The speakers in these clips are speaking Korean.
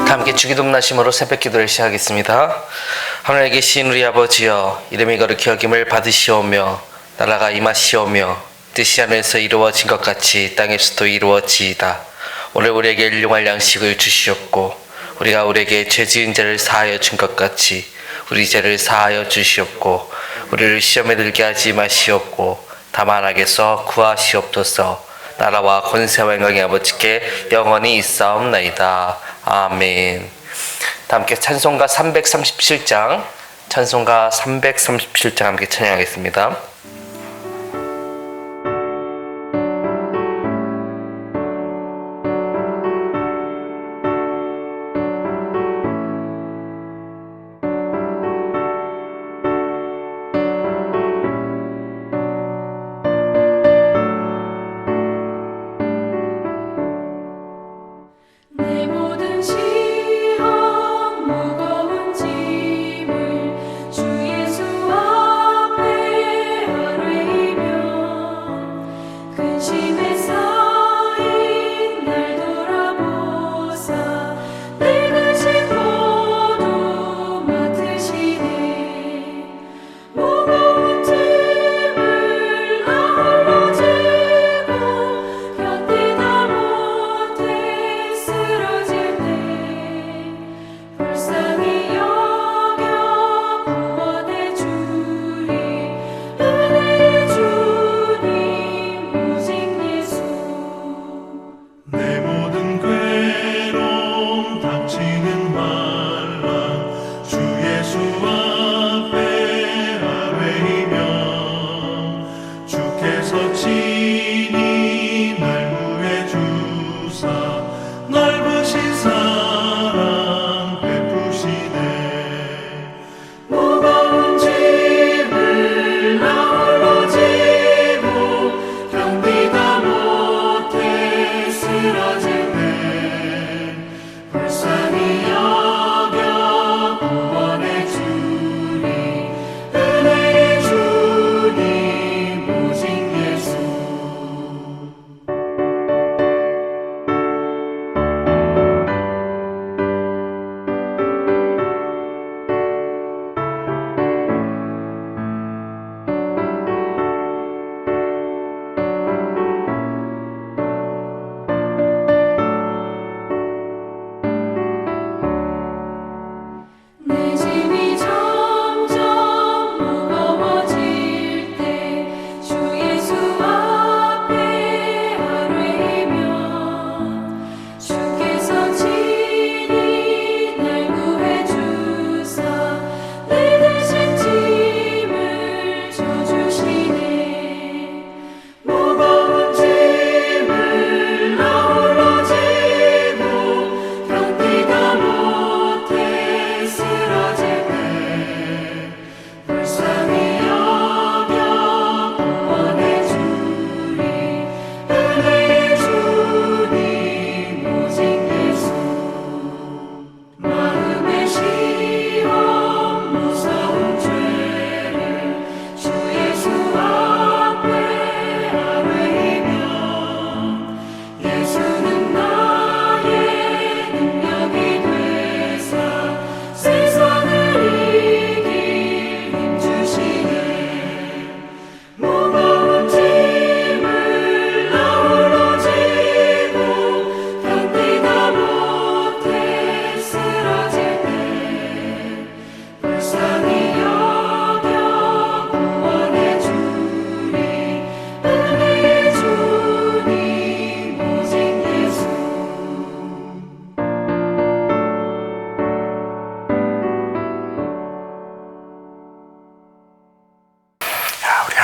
다 함께 주기독나심으로 새벽기도를 시작하겠습니다. 하늘에 계신 우리 아버지여, 이름이 거룩히 여김을 받으시오며 나라가 임하시오며 뜻이 하늘에서 이루어진 것 같이 땅에서도 이루어지이다. 오늘 우리에게 일용할 양식을 주시옵고 우리가 우리에게 죄 지은 자를 사하여 준 것 같이 우리 죄를 사하여 주시옵고 우리를 시험에 들게 하지 마시옵고 다만 악에서 구하시옵소서. 나라와 권세와 영광이 아버지께 영원히 있사옵나이다. 아멘. 다 함께 찬송가 337장 함께 찬양하겠습니다.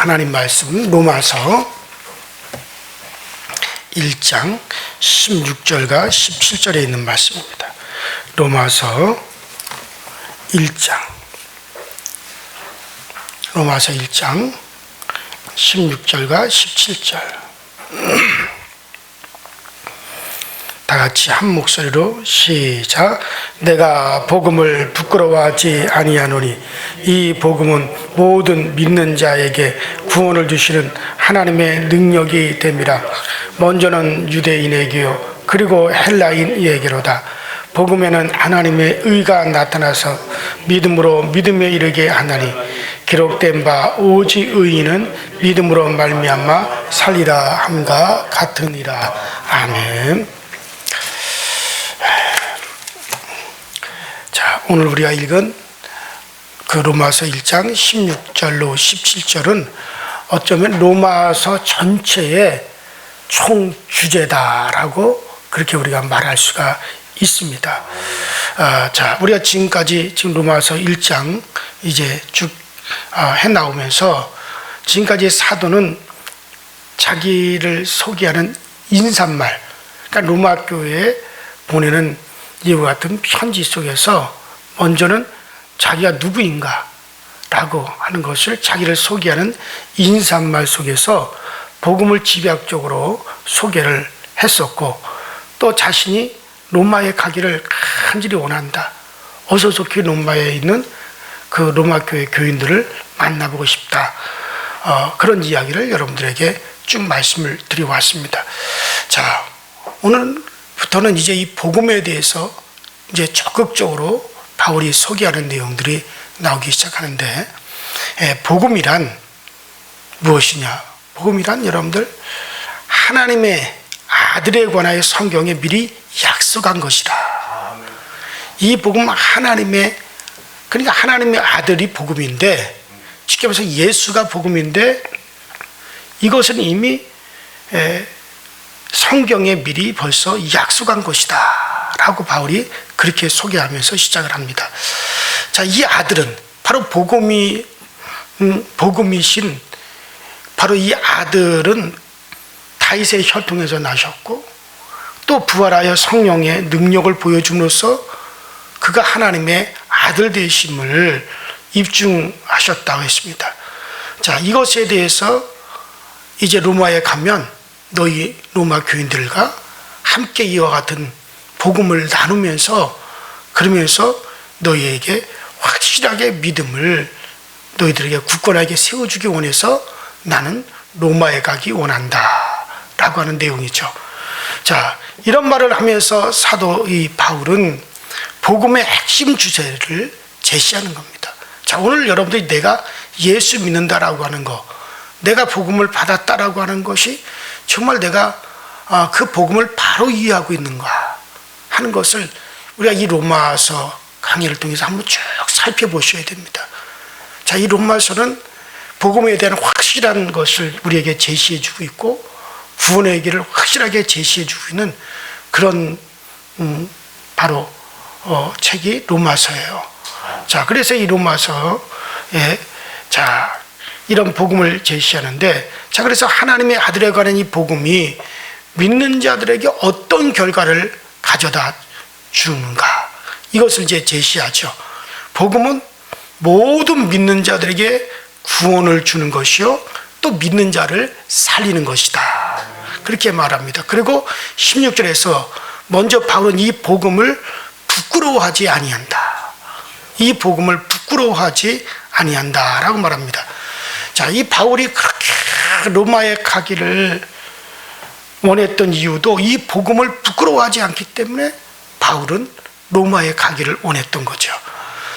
하나님 말씀 로마서 1장 16절과 17절에 있는 말씀입니다. 로마서 1장 16절과 17절 다 같이 한 목소리로 시작. 내가 복음을 부끄러워하지 아니하노니 이 복음은 모든 믿는 자에게 구원을 주시는 하나님의 능력이 됨이라. 먼저는 유대인에게요 그리고 헬라인에게로다. 복음에는 하나님의 의가 나타나서 믿음으로 믿음에 이르게 하나니 기록된 바 오직 의인은 믿음으로 말미암아 살리라 함과 같으니라. 아멘. 자, 오늘 우리가 읽은 그 로마서 1장 16절로 17절은 어쩌면 로마서 전체의 총 주제다라고 그렇게 우리가 말할 수가 있습니다. 자, 우리가 지금까지 지금 로마서 1장 이제 쭉 해 나오면서 지금까지 사도는 자기를 소개하는 인사말, 그러니까 로마 교회에 보내는 이와 같은 편지 속에서 먼저는 자기가 누구인가 라고 하는 것을 자기를 소개하는 인사말 속에서 복음을 집약적으로 소개를 했었고, 또 자신이 로마에 가기를 간절히 원한다. 어서 좋게 로마에 있는 그 로마 교회 교인들을 만나보고 싶다. 그런 이야기를 여러분들에게 쭉 말씀을 드려왔습니다. 자, 오늘부터는 이제 이 복음에 대해서 이제 적극적으로 바울이 소개하는 내용들이 나오기 시작하는데, 복음이란 무엇이냐? 복음이란 여러분들 하나님의 아들에 관하여 성경에 미리 약속한 것이다. 이 복음 하나님의, 그러니까 하나님의 아들이 복음인데, 쉽게 말해서 예수가 복음인데, 이것은 이미 성경에 미리 벌써 약속한 것이다 라고 바울이 그렇게 소개하면서 시작을 합니다. 자, 이 아들은 바로 복음이신 바로 이 아들은 다윗의 혈통에서 나셨고, 또 부활하여 성령의 능력을 보여줌으로써 그가 하나님의 아들 되심을 입증하셨다고 했습니다. 자, 이것에 대해서 이제 로마에 가면 너희 로마 교인들과 함께 이와 같은 복음을 나누면서, 그러면서 너희에게 확실하게 믿음을 너희들에게 굳건하게 세워주기 원해서 나는 로마에 가기 원한다 라고 하는 내용이죠. 자, 이런 말을 하면서 사도 이 바울은 복음의 핵심 주제를 제시하는 겁니다. 자, 오늘 여러분들이 내가 예수 믿는다라고 하는 거, 내가 복음을 받았다라고 하는 것이 정말 내가 그 복음을 바로 이해하고 있는가 하는 것을 우리가 이 로마서 강의를 통해서 한번 쭉 살펴보셔야 됩니다. 자, 이 로마서는 복음에 대한 확실한 것을 우리에게 제시해주고 있고, 구원의 길을 확실하게 제시해주고 있는 그런 바로 책이 로마서예요. 자, 그래서 이 로마서에 자, 이런 복음을 제시하는데, 자, 그래서 하나님의 아들에 관한 이 복음이 믿는 자들에게 어떤 결과를 가져다 주는가, 이것을 이제 제시하죠. 복음은 모든 믿는 자들에게 구원을 주는 것이요, 또 믿는 자를 살리는 것이다, 그렇게 말합니다. 그리고 16절에서 먼저 바울은 이 복음을 부끄러워하지 아니한다, 이 복음을 부끄러워하지 아니한다 라고 말합니다. 자, 이 바울이 그렇게 로마에 가기를 원했던 이유도 이 복음을 부끄러워하지 않기 때문에 바울은 로마에 가기를 원했던 거죠.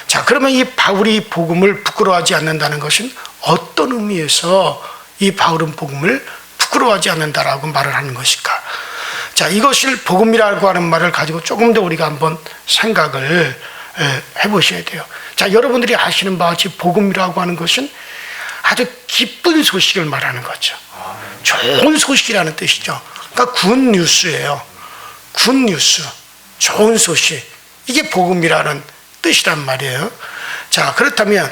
자, 그러면 이 바울이 복음을 부끄러워하지 않는다는 것은 어떤 의미에서 이 바울은 복음을 부끄러워하지 않는다라고 말을 하는 것일까? 자, 이것을 복음이라고 하는 말을 가지고 조금 더 우리가 한번 생각을 해보셔야 돼요. 자, 여러분들이 아시는 바와 같이 복음이라고 하는 것은 아주 기쁜 소식을 말하는 거죠. 좋은 소식이라는 뜻이죠. 그러니까 굿뉴스예요. 굿뉴스, 좋은 소식. 이게 복음이라는 뜻이란 말이에요. 자, 그렇다면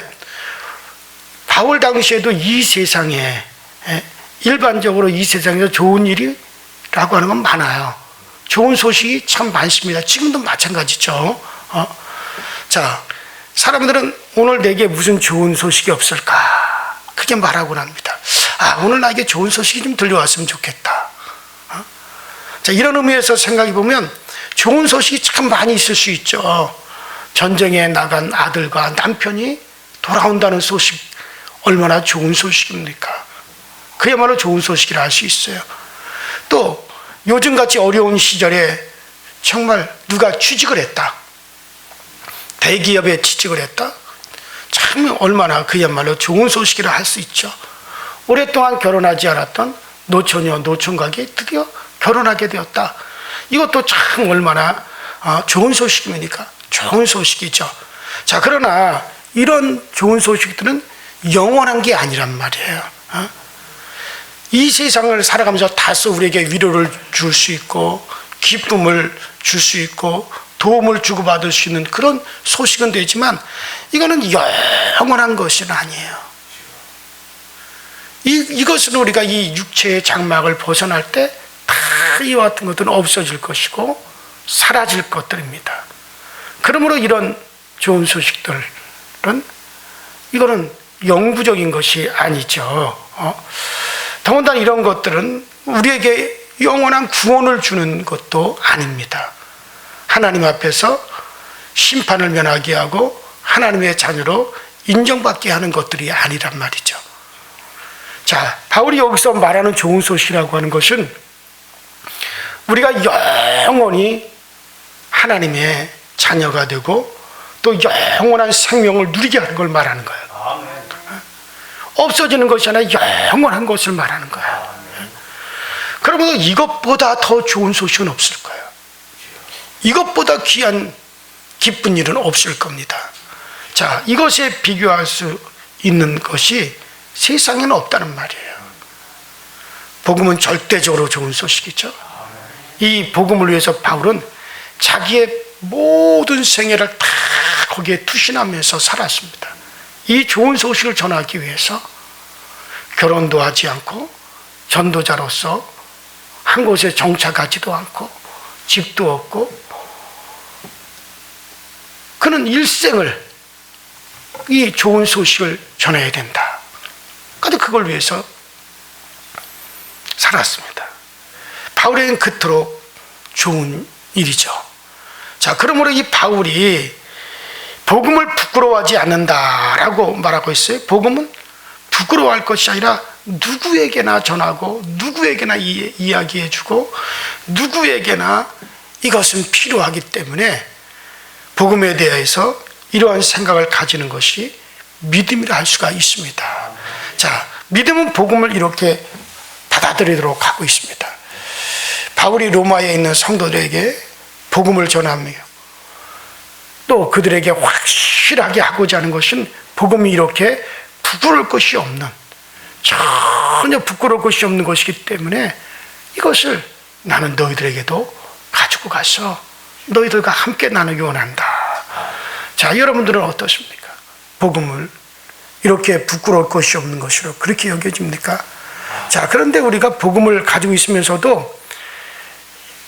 바울 당시에도 이 세상에, 일반적으로 이 세상에서 좋은 일이라고 하는 건 많아요. 좋은 소식이 참 많습니다. 지금도 마찬가지죠. 자, 사람들은 오늘 내게 무슨 좋은 소식이 없을까, 그렇게 말하곤 합니다. 오늘 나에게 좋은 소식이 좀 들려왔으면 좋겠다. 자, 이런 의미에서 생각해 보면 좋은 소식이 참 많이 있을 수 있죠. 전쟁에 나간 아들과 남편이 돌아온다는 소식, 얼마나 좋은 소식입니까? 그야말로 좋은 소식이라 할 수 있어요. 또 요즘같이 어려운 시절에 정말 누가 취직을 했다. 대기업에 취직을 했다. 참 얼마나 그야말로 좋은 소식이라 할 수 있죠. 오랫동안 결혼하지 않았던 노처녀, 노총각이 드디어 결혼하게 되었다. 이것도 참 얼마나 좋은 소식입니까? 좋은 소식이죠. 자, 그러나 이런 좋은 소식들은 영원한 게 아니란 말이에요. 이 세상을 살아가면서 다소 우리에게 위로를 줄 수 있고 기쁨을 줄 수 있고 도움을 주고받을 수 있는 그런 소식은 되지만 이거는 영원한 것은 아니에요. 이것은 우리가 이 육체의 장막을 벗어날 때 다 이와 같은 것들은 없어질 것이고 사라질 것들입니다. 그러므로 이런 좋은 소식들은 이거는 영구적인 것이 아니죠. 더군다나 이런 것들은 우리에게 영원한 구원을 주는 것도 아닙니다. 하나님 앞에서 심판을 면하게 하고 하나님의 자녀로 인정받게 하는 것들이 아니란 말이죠. 자, 바울이 여기서 말하는 좋은 소식이라고 하는 것은 우리가 영원히 하나님의 자녀가 되고 또 영원한 생명을 누리게 하는 걸 말하는 거예요. 없어지는 것이 아니라 영원한 것을 말하는 거예요. 그러면 이것보다 더 좋은 소식은 없을 거예요. 이것보다 귀한 기쁜 일은 없을 겁니다. 자, 이것에 비교할 수 있는 것이 세상에는 없다는 말이에요. 복음은 절대적으로 좋은 소식이죠. 이 복음을 위해서 바울은 자기의 모든 생애를 다 거기에 투신하면서 살았습니다. 이 좋은 소식을 전하기 위해서 결혼도 하지 않고 전도자로서 한 곳에 정착하지도 않고 집도 없고 그는 일생을 이 좋은 소식을 전해야 된다. 그런데 그걸 위해서 살았습니다. 바울에게는 그토록 좋은 일이죠. 자, 그러므로 이 바울이 복음을 부끄러워하지 않는다라고 말하고 있어요. 복음은 부끄러워할 것이 아니라 누구에게나 전하고 누구에게나 이야기해주고 누구에게나 이것은 필요하기 때문에 복음에 대해서 이러한 생각을 가지는 것이 믿음이라 할 수가 있습니다. 자, 믿음은 복음을 이렇게 받아들이도록 하고 있습니다. 바울이 로마에 있는 성도들에게 복음을 전하며 또 그들에게 확실하게 하고자 하는 것은 복음이 이렇게 부끄러울 것이 없는, 전혀 부끄러울 것이 없는 것이기 때문에 이것을 나는 너희들에게도 가지고 가서 너희들과 함께 나누기 원한다. 자, 여러분들은 어떻습니까? 복음을 이렇게 부끄러울 것이 없는 것으로 그렇게 여겨집니까? 자, 그런데 우리가 복음을 가지고 있으면서도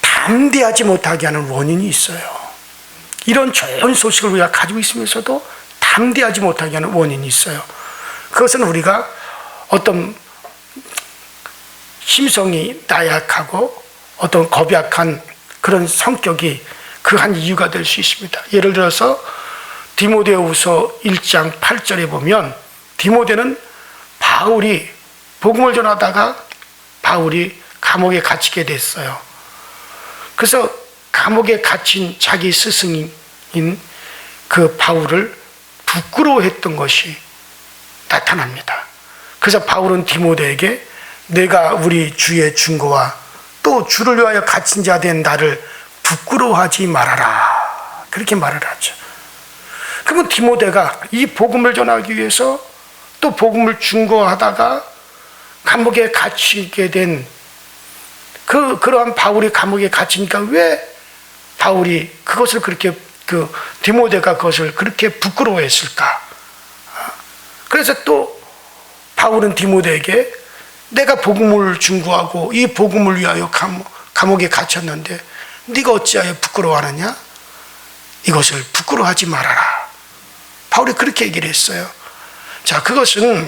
담대하지 못하게 하는 원인이 있어요. 이런 좋은 소식을 우리가 가지고 있으면서도 담대하지 못하게 하는 원인이 있어요. 그것은 우리가 어떤 심성이 나약하고 어떤 겁약한 그런 성격이 그 한 이유가 될 수 있습니다. 예를 들어서 디모데후서 1장 8절에 보면 디모데는 바울이 복음을 전하다가 바울이 감옥에 갇히게 됐어요. 그래서 감옥에 갇힌 자기 스승인 그 바울을 부끄러워했던 것이 나타납니다. 그래서 바울은 디모데에게 내가 우리 주의 증거와 또 주를 위하여 갇힌 자 된 나를 부끄러워하지 말아라. 그렇게 말을 하죠. 그러면 디모데가 이 복음을 전하기 위해서 또 복음을 증거하다가 감옥에 갇히게 된 그러한 바울이 감옥에 갇히니까 왜 바울이 그것을 그렇게 디모데가 그것을 그렇게 부끄러워했을까? 그래서 또 바울은 디모데에게 내가 복음을 증거하고 이 복음을 위하여 감옥에 갇혔는데 네가 어찌하여 부끄러워하느냐? 이것을 부끄러워하지 말아라. 바울이 그렇게 얘기를 했어요. 자, 그것은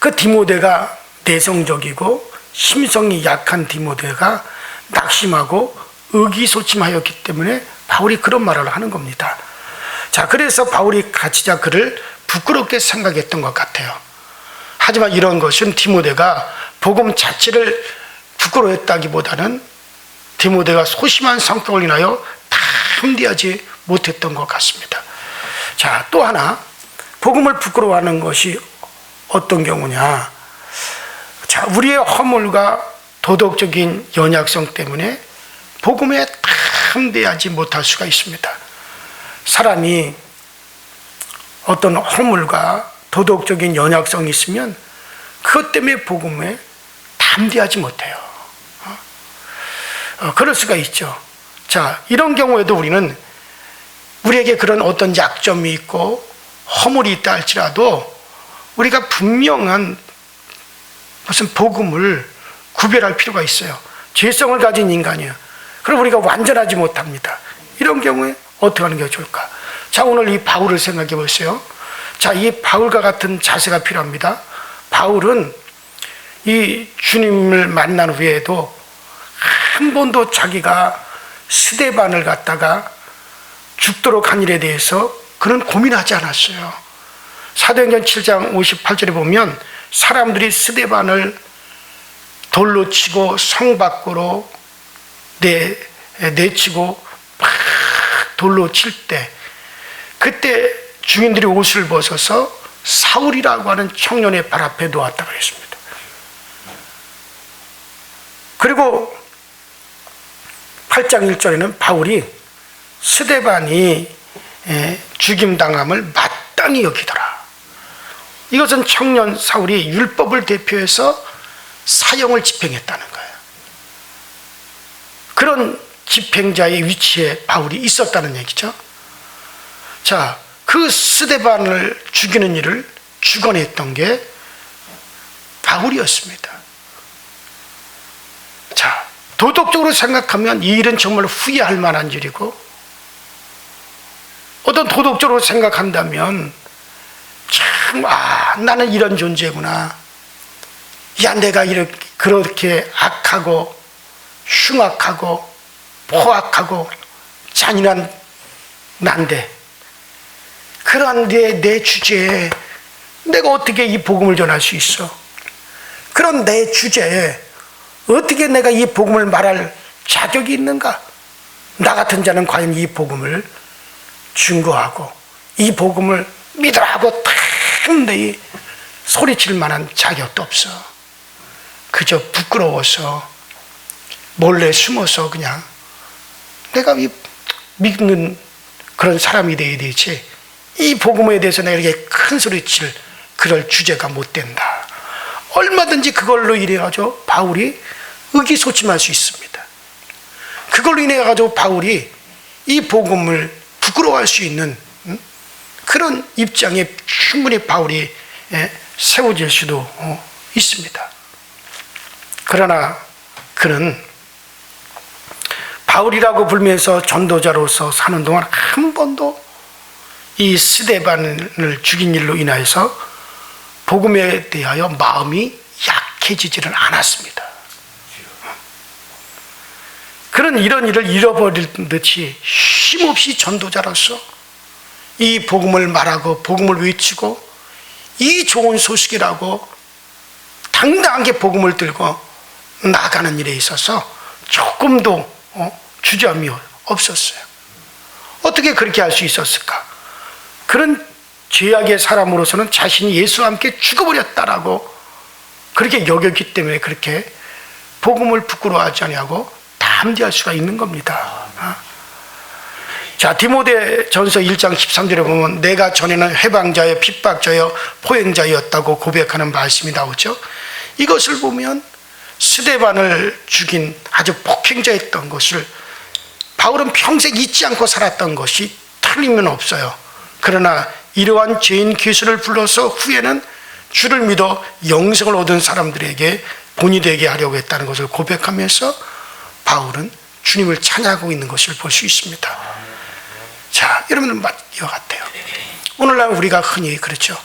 그 디모데가 내성적이고 심성이 약한 디모데가 낙심하고 의기소침하였기 때문에 바울이 그런 말을 하는 겁니다. 자, 그래서 바울이 갇히자 그를 부끄럽게 생각했던 것 같아요. 하지만 이런 것은 디모데가 복음 자체를 부끄러워했다기보다는 디모데가 소심한 성격을 인하여 담대하지 못했던 것 같습니다. 자, 또 하나 복음을 부끄러워하는 것이 어떤 경우냐. 자, 우리의 허물과 도덕적인 연약성 때문에 복음에 담대하지 못할 수가 있습니다. 사람이 어떤 허물과 도덕적인 연약성이 있으면 그것 때문에 복음에 담대하지 못해요. 그럴 수가 있죠. 자, 이런 경우에도 우리에게 그런 어떤 약점이 있고 허물이 있다 할지라도 우리가 분명한 무슨 복음을 구별할 필요가 있어요. 죄성을 가진 인간이에요. 그럼 우리가 완전하지 못합니다. 이런 경우에 어떻게 하는 게 좋을까? 자, 오늘 이 바울을 생각해 보세요. 자, 이 바울과 같은 자세가 필요합니다. 바울은 이 주님을 만난 후에도 한 번도 자기가 스데반을 갖다가 죽도록 한 일에 대해서 그는 고민하지 않았어요. 사도행전 7장 58절에 보면 사람들이 스데반을 돌로 치고 성 밖으로 내치고 막 돌로 칠 때, 그때 주인들이 옷을 벗어서 사울이라고 하는 청년의 발 앞에 놓았다고 했습니다. 그리고 8장 1절에는 바울이 스데반이 죽임당함을 마땅히 여기더라. 이것은 청년 사울이 율법을 대표해서 사형을 집행했다는 거예요. 그런 집행자의 위치에 바울이 있었다는 얘기죠. 자, 그 스데반을 죽이는 일을 주관했던 게 바울이었습니다. 자, 도덕적으로 생각하면 이 일은 정말 후회할 만한 일이고, 어떤 도덕적으로 생각한다면 참, 나는 이런 존재구나. 야, 내가 그렇게 악하고 흉악하고 포악하고 잔인한 난데, 그러한 내 주제에 내가 어떻게 이 복음을 전할 수 있어? 그런 내 주제에 어떻게 내가 이 복음을 말할 자격이 있는가? 나 같은 자는 과연 이 복음을 증거하고 이 복음을 믿으라 하고 탁 소리칠 만한 자격도 없어. 그저 부끄러워서 몰래 숨어서 그냥 내가 믿는 그런 사람이 돼야 되지, 이 복음에 대해서 내가 이렇게 큰 소리칠 그럴 주제가 못 된다. 얼마든지 그걸로 인해가지고 바울이 의기소침할 수 있습니다. 그걸로 인해가지고 바울이 이 복음을 부끄러워할 수 있는 그런 입장에 충분히 바울이 세워질 수도 있습니다. 그러나 그는 바울이라고 불면서 전도자로서 사는 동안 한 번도 이 스데반을 죽인 일로 인하여서 복음에 대하여 마음이 약해지지는 않았습니다. 그런 이런 일을 잃어버릴 듯이 쉼없이 전도자로서 이 복음을 말하고 복음을 외치고 이 좋은 소식이라고 당당하게 복음을 들고 나가는 일에 있어서 조금도 주저함이 없었어요. 어떻게 그렇게 할 수 있었을까? 그런 죄악의 사람으로서는 자신이 예수와 함께 죽어버렸다라고 그렇게 여겼기 때문에 그렇게 복음을 부끄러워하지 아니하고 담대할 수가 있는 겁니다. 자, 디모데전서 1장 13절에 보면 내가 전에는 해방자여 핍박자여 포행자였다고 고백하는 말씀이 나오죠. 이것을 보면 스데반을 죽인 아주 폭행자였던 것을 바울은 평생 잊지 않고 살았던 것이 틀림은 없어요. 그러나 이러한 죄인 괴수를 불러서 후에는 주를 믿어 영생을 얻은 사람들에게 본이 되게 하려고 했다는 것을 고백하면서 바울은 주님을 찬양하고 있는 것을 볼 수 있습니다. 자, 여러분들 이와 같아요. 오늘날 우리가 흔히 그렇죠.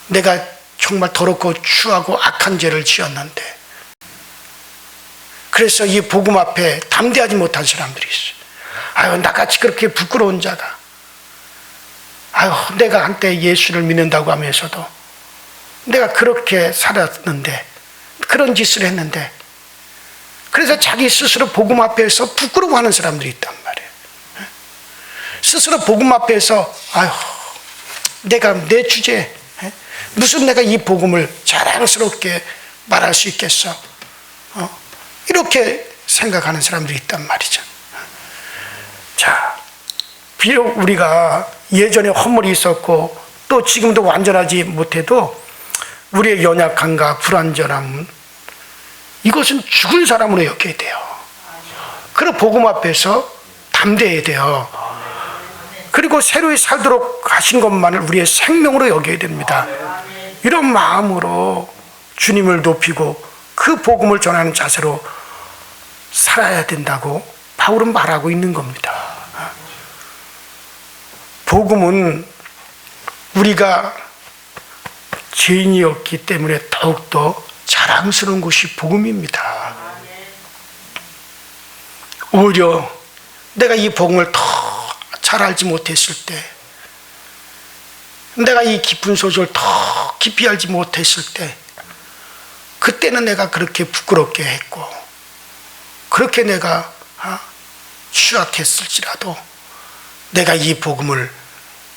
내가 정말 더럽고 추하고 악한 죄를 지었는데, 그래서 이 복음 앞에 담대하지 못한 사람들이 있어요. 아유, 나같이 그렇게 부끄러운 자가, 아유, 내가 한때 예수를 믿는다고 하면서도 내가 그렇게 살았는데, 그런 짓을 했는데, 그래서 자기 스스로 복음 앞에서 부끄러워하는 사람들이 있단 말이에요. 스스로 복음 앞에서 아휴, 내가 내 주제에 무슨 내가 이 복음을 자랑스럽게 말할 수 있겠어? 이렇게 생각하는 사람들이 있단 말이죠. 자, 비록 우리가 예전에 허물이 있었고 또 지금도 완전하지 못해도 우리의 연약함과 불완전함은 이것은 죽은 사람으로 여겨야 돼요. 그리고 복음 앞에서 담대해야 돼요. 그리고 새로이 살도록 하신 것만을 우리의 생명으로 여겨야 됩니다. 이런 마음으로 주님을 높이고 그 복음을 전하는 자세로 살아야 된다고 바울은 말하고 있는 겁니다. 복음은 우리가 죄인이었기 때문에 더욱더 자랑스러운 것이 복음입니다. 오히려 내가 이 복음을 더 잘 알지 못했을 때, 내가 이 깊은 소식을 더 깊이 알지 못했을 때, 그때는 내가 그렇게 부끄럽게 했고 그렇게 내가 취약했을지라도 내가 이 복음을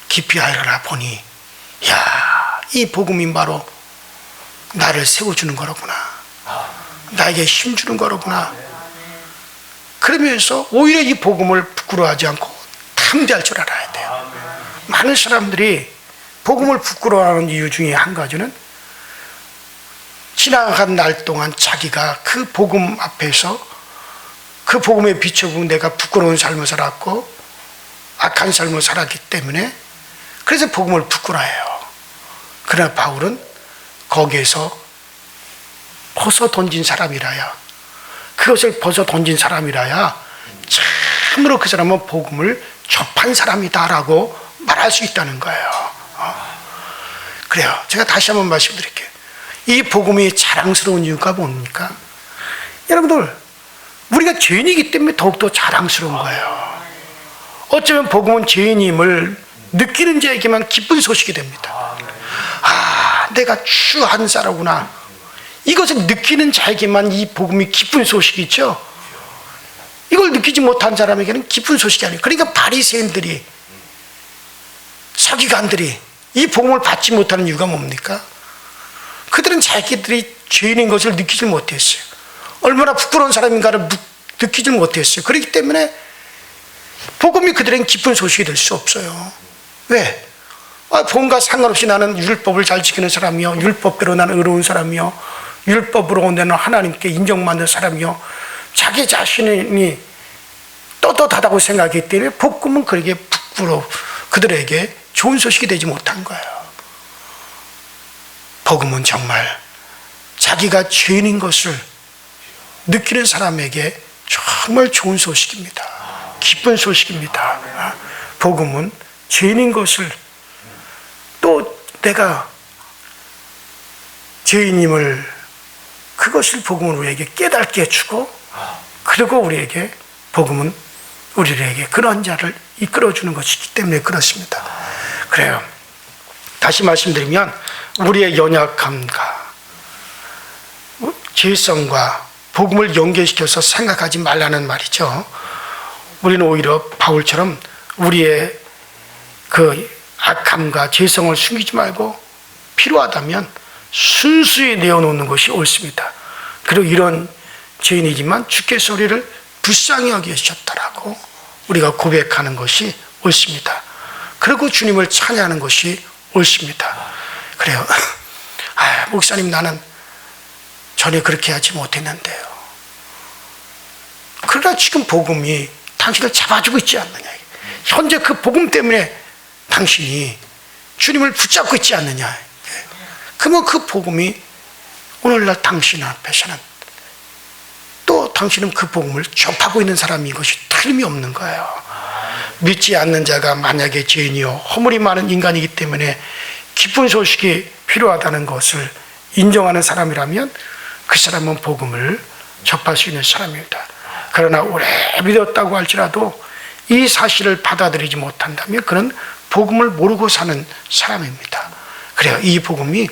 깊이 알아 보니 야, 이 복음이 바로 나를 세워주는 거로구나, 나에게 힘주는 거로구나. 그러면서 오히려 이 복음을 부끄러워하지 않고 담대할 줄 알아야 돼요. 많은 사람들이 복음을 부끄러워하는 이유 중에 한 가지는 지나간 날 동안 자기가 그 복음 앞에서 그 복음에 비춰보면 내가 부끄러운 삶을 살았고 악한 삶을 살았기 때문에 그래서 복음을 부끄러워해요. 그러나 바울은 거기에서 벗어 던진 사람이라야, 그것을 벗어 던진 사람이라야 참으로 그 사람은 복음을 접한 사람이다라고 말할 수 있다는 거예요. 그래요. 제가 다시 한번 말씀드릴게요. 이 복음이 자랑스러운 이유가 뭡니까? 여러분들, 우리가 죄인이기 때문에 더욱더 자랑스러운 거예요. 어쩌면 복음은 죄인임을 느끼는 자에게만 기쁜 소식이 됩니다. 아, 내가 추한 자라구나. 이것을 느끼는 자에게만 이 복음이 기쁜 소식이죠. 이걸 느끼지 못한 사람에게는 기쁜 소식이 아니에요. 그러니까 바리새인들이, 서기관들이 이 복음을 받지 못하는 이유가 뭡니까? 그들은 자기들이 죄인인 것을 느끼지 못했어요. 얼마나 부끄러운 사람인가를 느끼지 못했어요. 그렇기 때문에 복음이 그들에겐 기쁜 소식이 될 수 없어요. 왜? 복음과 상관없이 나는 율법을 잘 지키는 사람이요, 율법대로 나는 의로운 사람이요, 율법으로 나는 하나님께 인정받는 사람이요, 자기 자신이 떳떳하다고 생각하기 때문에 복음은 그에게 그들에게 좋은 소식이 되지 못한 거예요. 복음은 정말 자기가 죄인인 것을 느끼는 사람에게 정말 좋은 소식입니다. 기쁜 소식입니다. 복음은 죄인인 것을, 또 내가 죄인임을, 그것을 복음은 우리에게 깨닫게 해주고, 그리고 우리에게 복음은 우리에게 그런 자를 이끌어주는 것이기 때문에 그렇습니다. 그래요. 다시 말씀드리면 우리의 연약함과 죄성과 복음을 연계시켜서 생각하지 말라는 말이죠. 우리는 오히려 바울처럼 우리의 그 악함과 죄성을 숨기지 말고 필요하다면 순수히 내어놓는 것이 옳습니다. 그리고 이런 죄인이지만 주께서 우리를 불쌍히 여기셨다라고 우리가 고백하는 것이 옳습니다. 그리고 주님을 찬양하는 것이 옳습니다. 그래요. 목사님, 나는 전에 그렇게 하지 못했는데요. 그러나 지금 복음이 당신을 잡아주고 있지 않느냐. 현재 그 복음 때문에 당신이 주님을 붙잡고 있지 않느냐. 그러면 그 복음이 오늘날 당신 앞에서는 또 당신은 그 복음을 접하고 있는 사람인 것이 틀림이 없는 거예요. 믿지 않는 자가 만약에 죄인이요 허물이 많은 인간이기 때문에 기쁜 소식이 필요하다는 것을 인정하는 사람이라면 그 사람은 복음을 접할 수 있는 사람입니다. 그러나 오래 믿었다고 할지라도 이 사실을 받아들이지 못한다면 그는 복음을 모르고 사는 사람입니다. 그래요. 이 복음이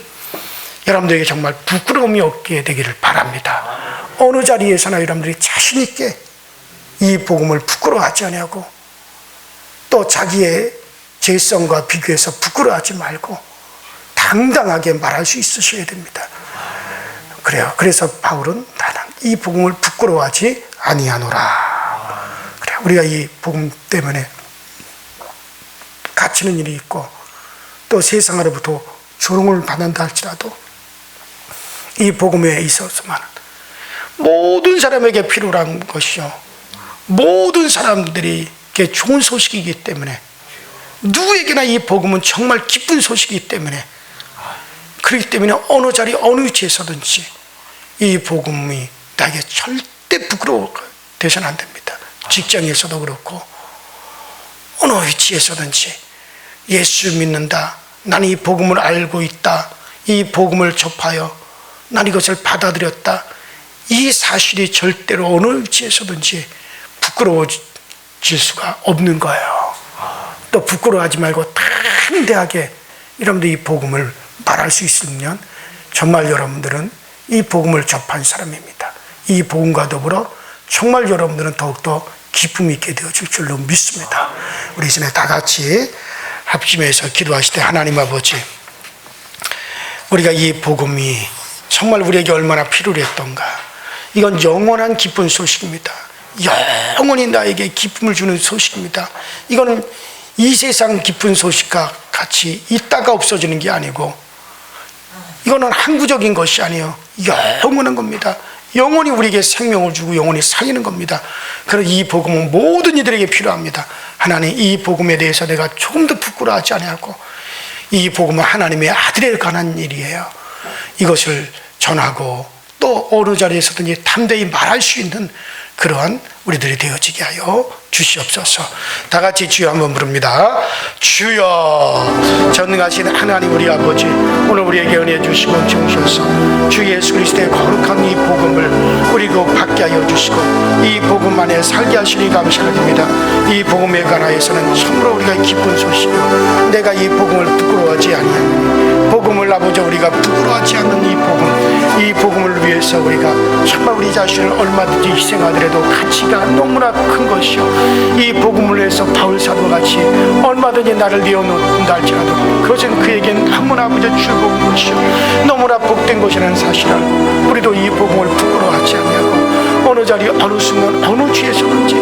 여러분들에게 정말 부끄러움이 없게 되기를 바랍니다. 어느 자리에서나 여러분들이 자신 있게 이 복음을 부끄러워하지 아니하고 또 자기의 죄성과 비교해서 부끄러워하지 말고 당당하게 말할 수 있으셔야 됩니다. 그래요. 그래서 바울은 이 복음을 부끄러워하지 아니하노라. 그래, 우리가 이 복음 때문에 갇히는 일이 있고 또 세상으로부터 조롱을 받는다 할지라도 이 복음에 있어서만 모든 사람에게 필요한 것이요, 모든 사람들에게 좋은 소식이기 때문에 누구에게나 이 복음은 정말 기쁜 소식이기 때문에, 그렇기 때문에 어느 자리 어느 위치에서든지 이 복음이 나에게 절대 부끄러워 되서는 안 됩니다. 직장에서도 그렇고 어느 위치에서든지 예수 믿는다, 나는 이 복음을 알고 있다, 이 복음을 접하여 나는 이것을 받아들였다, 이 사실이 절대로 어느 위치에서든지 부끄러워질 수가 없는 거예요. 또 부끄러워하지 말고 담대하게 여러분들 이 복음을 말할 수 있으면 정말 여러분들은 이 복음을 접한 사람입니다. 이 복음과 더불어 정말 여러분들은 더욱더 기쁨이 있게 되어질 줄로 믿습니다. 우리 이전에 다 같이 합심해서 기도하실 때, 하나님 아버지, 우리가 이 복음이 정말 우리에게 얼마나 필요했던가. 이건 영원한 기쁜 소식입니다. 영원히 나에게 기쁨을 주는 소식입니다. 이거는 이 세상 기쁜 소식과 같이 있다가 없어지는 게 아니고, 이거는 항구적인 것이 아니에요. 영원한 겁니다. 영원히 우리에게 생명을 주고 영원히 살리는 겁니다. 그래서 이 복음은 모든 이들에게 필요합니다. 하나님, 이 복음에 대해서 내가 조금 더 부끄러워하지 아니하고, 이 복음은 하나님의 아들에 관한 일이에요. 이것을 전하고 또 어느 자리에서든지 담대히 말할 수 있는 그러한 우리들이 되어지게 하여 주시옵소서. 다 같이 주여 한번 부릅니다. 주여. 전능하신 하나님 우리 아버지, 오늘 우리에게 은혜 주시고 주셔서 주 예수 그리스도의 거룩한 이 복음을 우리고 받게 하여 주시고 이 복음 안에 살게 하시니 감사드립니다. 이 복음에 관하여서는 참으로 우리가 기쁜 소식이요, 내가 이 복음을 부끄러워하지 아니하노니, 복음을 아버지 우리가 부끄러워하지 않는 이 복음을 위해서 우리가 정말 우리 자신을 얼마든지 희생하더라도 가치가 너무나 큰 것이요, 이 복음을 위해서 바울 사도같이 얼마든지 나를 내어놓는다 할지라도 그것은 그에겐 너무나 아버지 즐거운 것이요, 너무나 복된 것이라는 사실을 우리도 이 복음을 부끄러워하지 않냐고, 어느 자리 어느 순간 어느 지에서든지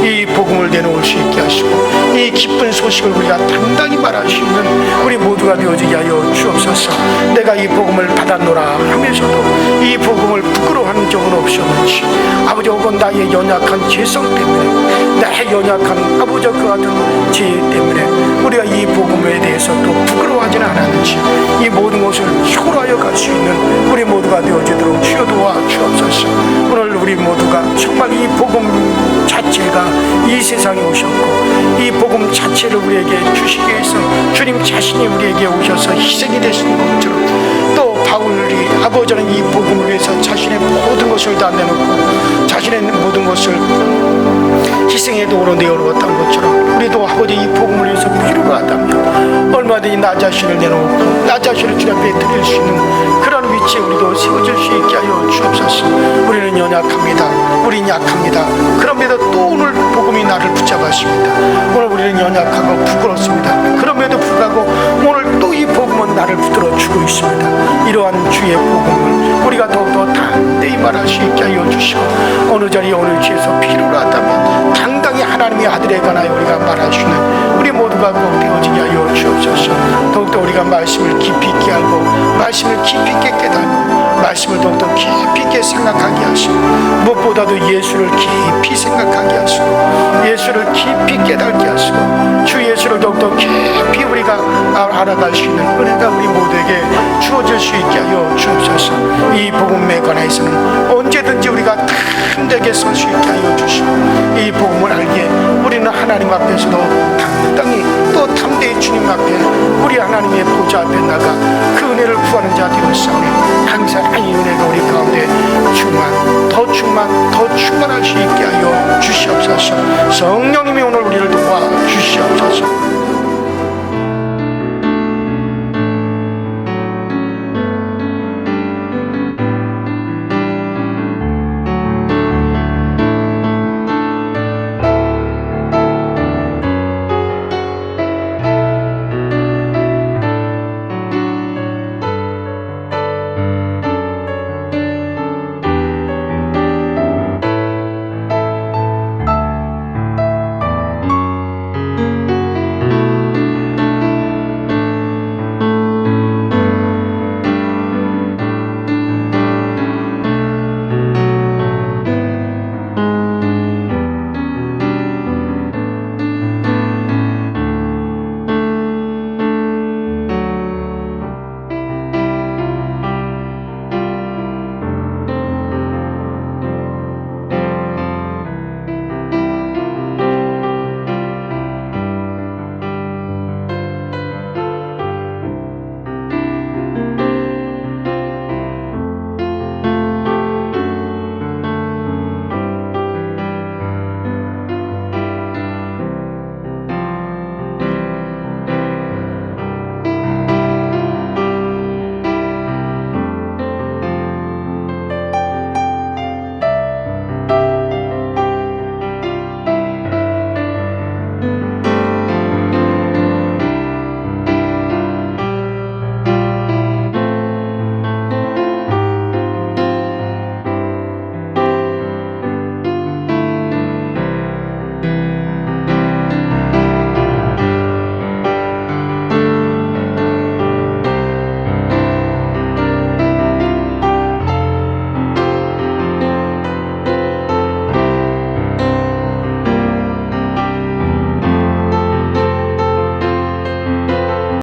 이 복음을 내놓을 수 있게 하시고 이 기쁜 소식을 우리가 당당히 말할 수 있는 우리 모두가 되어지게 하여 주옵소서. 내가 이 복음을 받았노라 하면서도 이 복음을 부끄러워하는 적은 없었는지, 아버지 혹은 나의 연약한 죄성 때문에, 나의 연약한 아버지 그 같은 죄 때문에 우리가 이 복음에 대해서 또 부끄러워하지는 않았는지, 이 모든 것을 초월하여 갈 수 있는 우리 모두가 되어지도록 주여 도와 주옵소서. 오늘 우리 모두가 정말 이 복음 자체가 이 세상에 오셨고 이 복음 자체를 우리에게 주시기 위해서 주님 자신이 우리에게 오셔서 희생이 되시는 것처럼, 또 바울이 아버지는 이 복음을 위해서 자신의 모든 것을 다 내놓고 자신의 모든 것을 희생의 도로 내어놓았던 것처럼 우리도 아버지 이 복음을 위해서 필요하다면 얼마든지 나 자신을 내놓고 나 자신을 주 앞에 드릴 수 있는 그런 위치에 우리도 세워질 수 있게 하여 주옵소서. 우리는 연약합니다. 우리는 약합니다. 그럼에도 또 오늘 복음이 나를 붙잡았습니다. 오늘 우리는 연약하고 부끄럽습니다. 그럼에도 불구하고 오늘 또 이 복음은 나를 붙들어 주고 있습니다. 이러한 주의 복음을 우리가 더욱더 담대히 말할 수 있게 하여 주시고 어느 자리 어느 지에서 필요하다면 당당히 하나님의 아들에 관하여 우리가 말할 수 있는 우리 모두가 꼭 되어지게 하여 주옵소서. 더욱더 우리가 말씀을 깊이 있게 알고 말씀을 깊이 있게 깨닫고 말씀을 더욱더 깊이 있게 생각하게 하시고 무엇보다도 예수를 깊이 생각하게 하시고 예수를 깊이 깨닫게 하시고 주 예수를 더욱더 깊이 우리가 알아갈 수 있는 은혜가 우리 모두에게 주어질 수 있게 하여 주옵소서. 이 복음에 관해서는 언제든지 우리가 담대하게 설 수 있게 하여 주시고 이 복음을 알기에 우리는 하나님 앞에서도 당당히 또 담대히 주님 앞에 우리 하나님의 보좌 앞에 나가 그 은혜를 구하는 자 되었사오니 항상 이 은혜가 우리 가운데 더 충만할 수 있게 하여 주시옵소서. 성령님이 오늘 우리를 도와 주시옵소서.